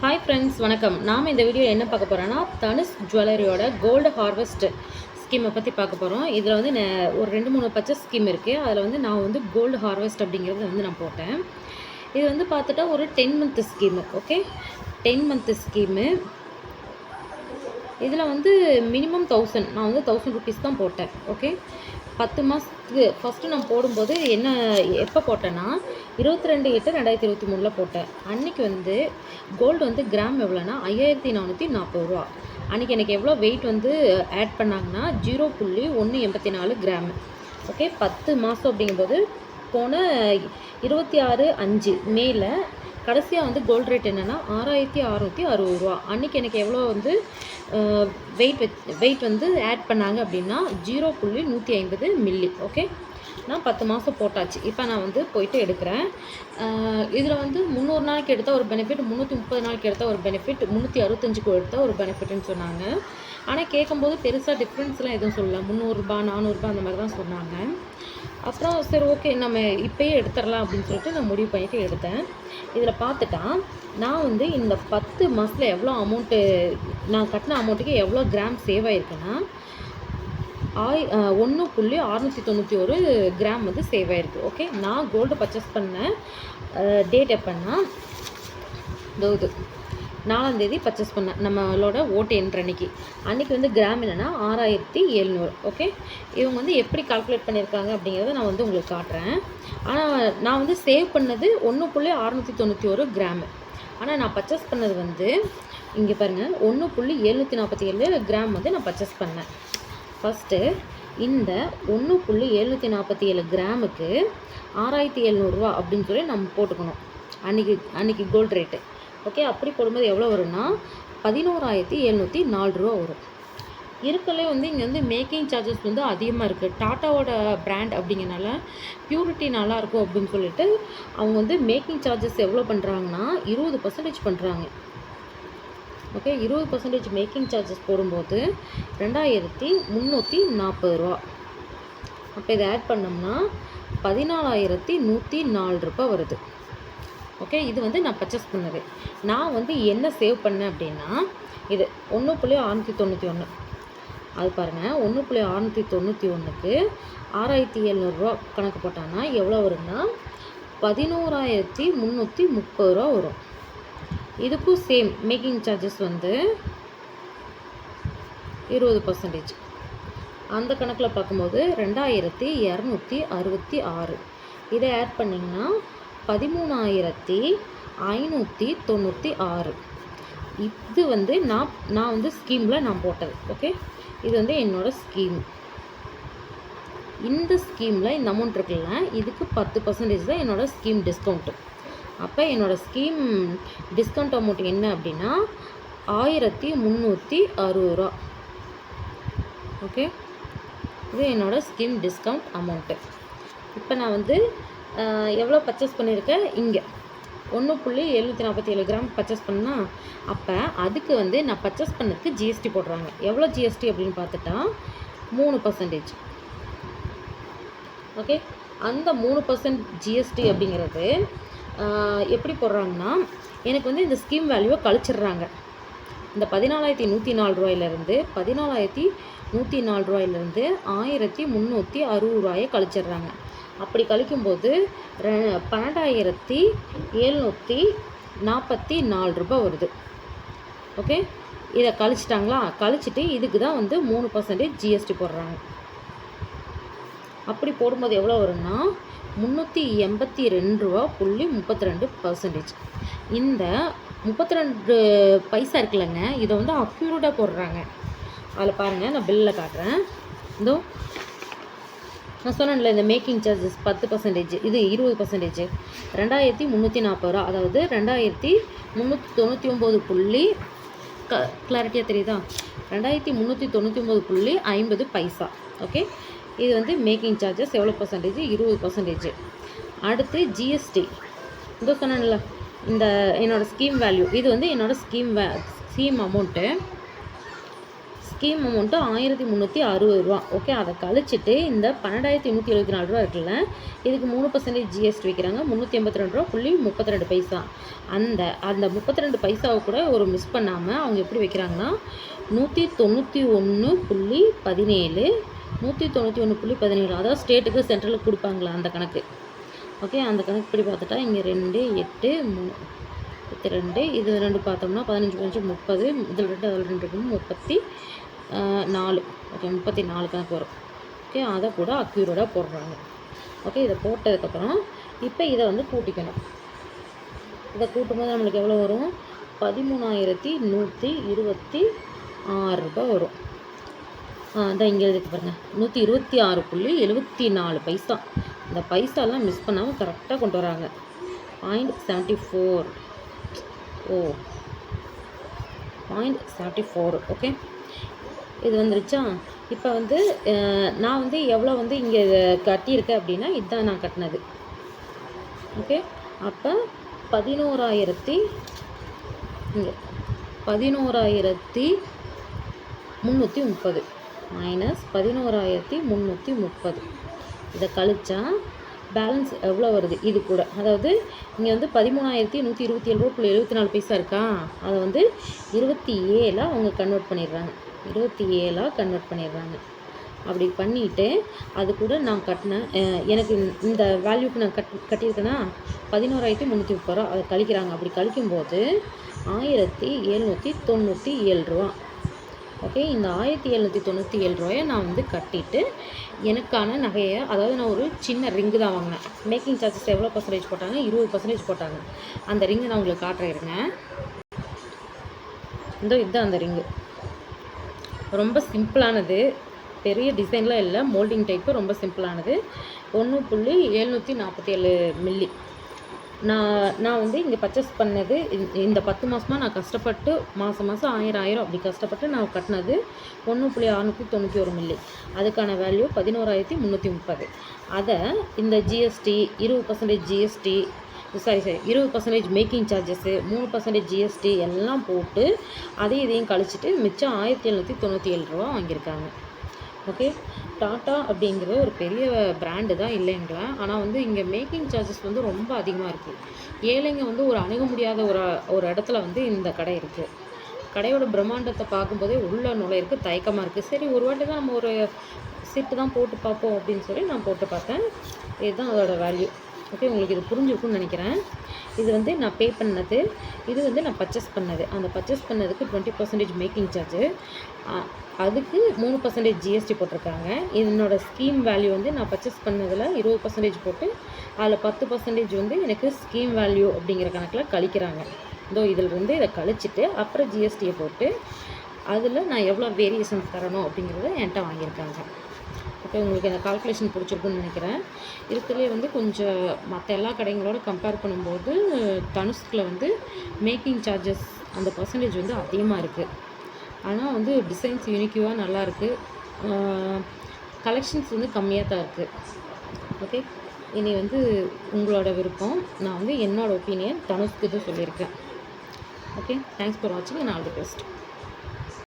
Hi friends, வணக்கம். நாம் இந்த வீடியோ என்ன பார்க்க போகிறோன்னா, தனுஷ் ஜுவல்லரியோட கோல்டு ஹார்வெஸ்ட் ஸ்கீமை பற்றி பார்க்க போகிறோம். இதில் வந்து ஒரு 2-3 பர்ச்சேஸ் ஸ்கீம் இருக்குது. அதில் வந்து நான் வந்து கோல்டு ஹார்வெஸ்ட் அப்படிங்கிறது வந்து நான் போட்டேன். இது வந்து பார்த்துட்டா ஒரு 10 month scheme. Okay, 10 month scheme. இதில் வந்து மினிமம் 1000, நான் வந்து 1000 ருபீஸ் தான் போட்டேன். ஓகே, 10 மாதத்துக்கு ஃபஸ்ட்டு நான் போடும்போது எப்போ போட்டேன்னா 22/8/2023 போட்டேன். அன்றைக்கி வந்து கோல்டு வந்து கிராம் எவ்வளோனா 5440 ரூபா. அன்றைக்கி எனக்கு எவ்வளோ வெயிட் வந்து ஆட் பண்ணாங்கன்னா 0.184 கிராமு. ஓகே, 10 மாதம் அப்படிங்கும்போது போன 26/5 மேல கடைசியாக வந்து கோல்டு ரேட் என்னென்னா 6660 ரூபா. அன்றைக்கி எனக்கு எவ்வளோ வந்து வெயிட் வந்து ஆட் பண்ணாங்க அப்படின்னா 0.150 மில்லி. ஓகே, நான் 10 மாதம் போட்டாச்சு. இப்போ நான் வந்து போயிட்டு எடுக்கிறேன். இதில் வந்து 300 நாளைக்கு எடுத்தால் ஒரு பெனிஃபிட், 330 நாளைக்கு எடுத்தால் ஒரு பெனிஃபிட், 365க்கு எடுத்தால் ஒரு பெனிஃபிட்னு சொன்னாங்க. ஆனால் கேட்கும்போது பெருசாக டிஃப்ரென்ஸ்லாம் எதுவும் சொல்லல. 300 ரூபா 400 ரூபா அந்த மாதிரி தான் சொன்னாங்க. அப்புறம் சரி ஓகே நம்ம இப்போயே எடுத்துடலாம் அப்படின்னு சொல்லிட்டு நான் முடிவு பண்ணிவிட்டு எடுத்தேன். இதில் பார்த்துட்டா நான் வந்து இந்த 10 மாதத்தில் எவ்வளோ அமௌண்ட்டு நான் கட்டின அமௌண்ட்டுக்கு எவ்வளோ கிராம் சேவ் ஆகிருக்குன்னா 1.691 கிராம் வந்து சேவ் ஆகிருக்கு. ஓகே, நான் கோல்டு பர்ச்சேஸ் பண்ண டேட் எப்போன்னா இது 4ஆம் தேதி பர்ச்சேஸ் பண்ணேன். நம்மளோட ஓட்டு என்ற அன்றைக்கி வந்து கிராம் என்னென்னா 6700. ஓகே, இவங்க வந்து எப்படி கால்குலேட் பண்ணியிருக்காங்க அப்படிங்கிறத நான் வந்து உங்களுக்கு காட்டுறேன். ஆனால் நான் வந்து சேவ் பண்ணது 1.691 கிராமு. ஆனால் நான் பர்ச்சேஸ் பண்ணது வந்து இங்கே பாருங்கள் 1.747 கிராம் வந்து நான் பர்ச்சேஸ் பண்ணேன். ஃபஸ்ட்டு இந்த 1.747 கிராமுக்கு 6700 ரூபா அப்படின்னு சொல்லி நம்ம போட்டுக்கணும். அன்றைக்கி கோல்டு ரேட்டு. ஓகே, அப்படி போடும்போது எவ்வளோ வரும்னா 11704 ரூபா வரும். இருக்கலே வந்து இங்கே வந்து மேக்கிங் சார்ஜஸ் வந்து அதிகமாக இருக்குது. டாட்டாவோட பிராண்ட் அப்படிங்கிறனால பியூரிட்டி நல்லாயிருக்கும் அப்படின்னு சொல்லிட்டு அவங்க வந்து மேக்கிங் சார்ஜஸ் எவ்வளோ பண்ணுறாங்கன்னா 20% பண்ணுறாங்க. ஓகே, 20% மேக்கிங் சார்ஜஸ் போடும்போது 2340 ரூபா. அப்போ இதை ஆட் பண்ணோம்னா 14104 ரூபா வருது. ஓகே, இது வந்து நான் பர்ச்சேஸ் பண்ணது. நான் வந்து என்ன சேவ் பண்ணேன் அப்படின்னா இது 1.691. அது பாருங்கள், 1.691க்கு 6700 ரூபா கணக்கு போட்டாங்கன்னா எவ்வளோ வரும்னா 11330 ரூபா வரும். இதுக்கும் சேம் மேக்கிங் சார்ஜஸ் வந்து 20%. அந்த கணக்கில் பார்க்கும்போது 2266. இதை ஆட் பண்ணிங்கன்னா 13596. இது வந்து நான் வந்து ஸ்கீமில் நான் போட்டது. ஓகே, இது வந்து என்னோடய ஸ்கீம். இந்த ஸ்கீமில் இந்த அமௌண்ட் இருக்குல்ல, இதுக்கு 10% தான் என்னோடய ஸ்கீம் டிஸ்கவுண்ட்டு. அப்போ என்னோடய ஸ்கீம் டிஸ்கவுண்ட் அமௌண்ட் என்ன அப்படின்னா 1360 ரூபா. ஓகே, இது என்னோடய ஸ்கீம் டிஸ்கவுண்ட் அமௌண்ட்டு. இப்போ நான் வந்து எவ்வளோ பர்ச்சேஸ் பண்ணியிருக்கேன், இங்கே 1.747 கிராம் பர்ச்சேஸ் பண்ணால் அப்போ அதுக்கு வந்து நான் பர்ச்சேஸ் பண்ணதுக்கு ஜிஎஸ்டி போடுறாங்க. எவ்வளோ ஜிஎஸ்டி அப்படின்னு பார்த்துட்டா 3%. ஓகே, அந்த 3% ஜிஎஸ்டி அப்படிங்கிறது எப்படி போடுறாங்கன்னா எனக்கு வந்து இந்த ஸ்கீம் வேல்யூவை கழிச்சிடுறாங்க. இந்த 14104 ரூபாயிலேருந்து 14104 ரூபாயிலேருந்து 1360 ரூபாயை கழிச்சிடுறாங்க. அப்படி கழிக்கும்போது 12744 ரூபாய் வருது. ஓகே, இதை கழிச்சிட்டாங்களா? கழிச்சிட்டு இதுக்கு தான் வந்து 3% ஜிஎஸ்டி போடுறாங்க. அப்படி போடும்போது எவ்வளோ வரும்னா 382 ரூபா.32%. இந்த 32 பைசா இருக்குல்லங்க, இதை வந்து அக்யூரேட்டாக போடுறாங்க. அதில் பாருங்கள், நான் பில்லில் காட்டுறேன். இதோ நான் சொன்னேன்ல, இந்த மேக்கிங் சார்ஜஸ் 10%, இது 20%, 2340 ரூபா. அதாவது 2399 கிளாரிட்டியாக தெரியுதா? 2399.50 பைசா. ஓகே, இது வந்து மேக்கிங் சார்ஜஸ் எவ்வளோ பர்சன்டேஜ்? 20%. அடுத்து ஜிஎஸ்டி. இதோ சொன்னேன்ல, இந்த என்னோடய ஸ்கீம் வேல்யூ, இது வந்து என்னோடய scheme amount. Scheme amount 1360 okay. அதை கழிச்சிட்டு இந்த 12,874 இருக்குல்ல, இதுக்கு 3% ஜிஎஸ்டி வைக்கிறாங்க. 382.32 அந்த 32 பைசாவை கூட ஒரு மிஸ் பண்ணாமல் அவங்க எப்படி வைக்கிறாங்கன்னா 191.17 191.17 அதாவது ஸ்டேட்டுக்கு சென்ட்ரலுக்கு கொடுப்பாங்களா அந்த கணக்கு. ஓகே. அந்த கணக்கு படி பார்த்துட்டா இங்கே 2 8 32 இது 2 பார்த்தோம்னா 15 கொஞ்சம் 30 இதில் 2 அதில் 2 34. ஓகே. 34 கணக்கு வரும். ஓகே. அதை கூட அக்யூரேட்டாக போடுறாங்க. ஓகே. இதை போட்டதுக்கப்புறம் இப்போ இதை வந்து கூட்டிக்கணும். இதை கூட்டும்போது நம்மளுக்கு எவ்வளோ வரும்? 13,126 ரூபாய் வரும். அதான் இங்கே எழுதிட்டு பாருங்கள், 126.74 இந்த பைசாலாம் மிஸ் பண்ணாமல் கரெக்டாக கொண்டு வராங்க. 0.74 0.74. ஓகே. இது வந்துருச்சா? இப்போ வந்து நான் வந்து எவ்வளோ வந்து இங்கே கட்டியிருக்கேன் அப்படின்னா இதுதான் நான் கட்டினது. ஓகே. அப்போ 11,330 மைனஸ் 11,330 இதை கழிச்சா பேலன்ஸ் எவ்வளோ வருது? இது கூட அதாவது இங்கே வந்து 13,127.74 இருக்கா, அதை வந்து 27 அவங்க கன்வெர்ட் பண்ணிடுறாங்க. 27 கன்வெர்ட் பண்ணிடுறாங்க. அப்படி பண்ணிவிட்டு அது கூட நான் கட்டினேன், எனக்கு இந்த வேல்யூக்கு நான் கட்டியிருக்கேன்னா 11,330 ரூபா அதை கழிக்கிறாங்க. அப்படி கழிக்கும்போது 1,797 ரூபா. ஓகே. இந்த 1,797 ரூபாயை நான் வந்து கட்டிட்டு எனக்கான நகையை, அதாவது நான் ஒரு சின்ன ரிங்கு தான் வாங்கினேன். மேக்கிங் சார்ஜஸ் எவ்வளோ பர்சன்டேஜ் போட்டாங்க? 20% போட்டாங்க. அந்த ரிங்கை நான் உங்களுக்கு காட்டுறேங்க. இதுதான் அந்த ரிங்கு. ரொம்ப சிம்பிளானது, பெரிய டிசைன்லாம் இல்லை, மோல்டிங் டைப்பு, ரொம்ப சிம்பிளானது. 1.747 மில்லி. நான் வந்து இங்கே பர்ச்சேஸ் பண்ணது இந்த 10 மாதமாக நான் கஷ்டப்பட்டு மாதம் 1000 அப்படி கஷ்டப்பட்டு நான் கட்டினது 1.691 மில்லி. அதுக்கான வேல்யூ 11,330. அதை இந்த GST 20% GST 20% making charges 3% GST எல்லாம் போட்டு இதையும் கழிச்சிட்டு மிச்சம் 1,797 ரூபா வாங்கியிருக்காங்க. ஓகே. டாட்டா அப்படிங்கிற ஒரு பெரிய பிராண்டு தான் இல்லைங்களா, ஆனால் வந்து இங்கே மேக்கிங் சார்ஜஸ் வந்து ரொம்ப அதிகமாக இருக்குது. ஏழைங்க வந்து ஒரு அணுக முடியாத ஒரு இடத்துல வந்து இந்த கடை இருக்குது. கடையோட பிரம்மாண்டத்தை பார்க்கும்போதே உள்ள நுழையிருக்கு தயக்கமாக இருக்குது. சரி, ஒரு வாட்டி தான் நம்ம ஒரு சீட்டு தான் போட்டு பார்ப்போம் அப்படின்னு சொல்லி நான் போட்டு பார்த்தேன். இதுதான் அதோட வேல்யூ. ஓகே. உங்களுக்கு இது புரிஞ்சிருக்கும்னு நினைக்கிறேன். இது வந்து நான் பே பண்ணது, இது வந்து நான் பர்ச்சேஸ் பண்ணது. அந்த பர்ச்சேஸ் பண்ணதுக்கு 20% மேக்கிங் சார்ஜு, அதுக்கு 3% ஜிஎஸ்டி போட்டிருக்காங்க. என்னோடய ஸ்கீம் வேல்யூ வந்து நான் பர்ச்சேஸ் பண்ணதில் 20% போட்டு அதில் 10% வந்து எனக்கு ஸ்கீம் வேல்யூ அப்படிங்கிற கணக்கில் கழிக்கிறாங்க. இதிலிருந்து இதை கழிச்சிட்டு அப்புறம் ஜிஎஸ்டியை போட்டு அதில் நான் எவ்வளோ வேரியேஷன்ஸ் தரணும் அப்படிங்கிறத என்கிட்ட வாங்கியிருக்காங்க. ஓகே. உங்களுக்கு இந்த கால்குலேஷன் பிடிச்சிருக்குன்னு நினைக்கிறேன். இதுக்குள்ளே வந்து கொஞ்சம் மற்ற எல்லா கடைங்களோட கம்பேர் பண்ணும்போது தனுஷ்கில் வந்து மேக்கிங் சார்ஜஸ் அந்த பர்சன்டேஜ் வந்து அதிகமாக இருக்குது. ஆனால் வந்து டிசைன்ஸ் யூனிக்யூவாக நல்லாயிருக்கு. கலெக்ஷன்ஸ் வந்து கம்மியாக தான் இருக்குது. ஓகே. இனி வந்து உங்களோட விருப்பம். நான் வந்து என்னோடய ஒப்பீனியன் தனுஷ்க்கு தான் சொல்லியிருக்கேன். ஓகே. தேங்க்ஸ் ஃபார் வாட்சிங் அண்ட் ஆல் தி பெஸ்ட்.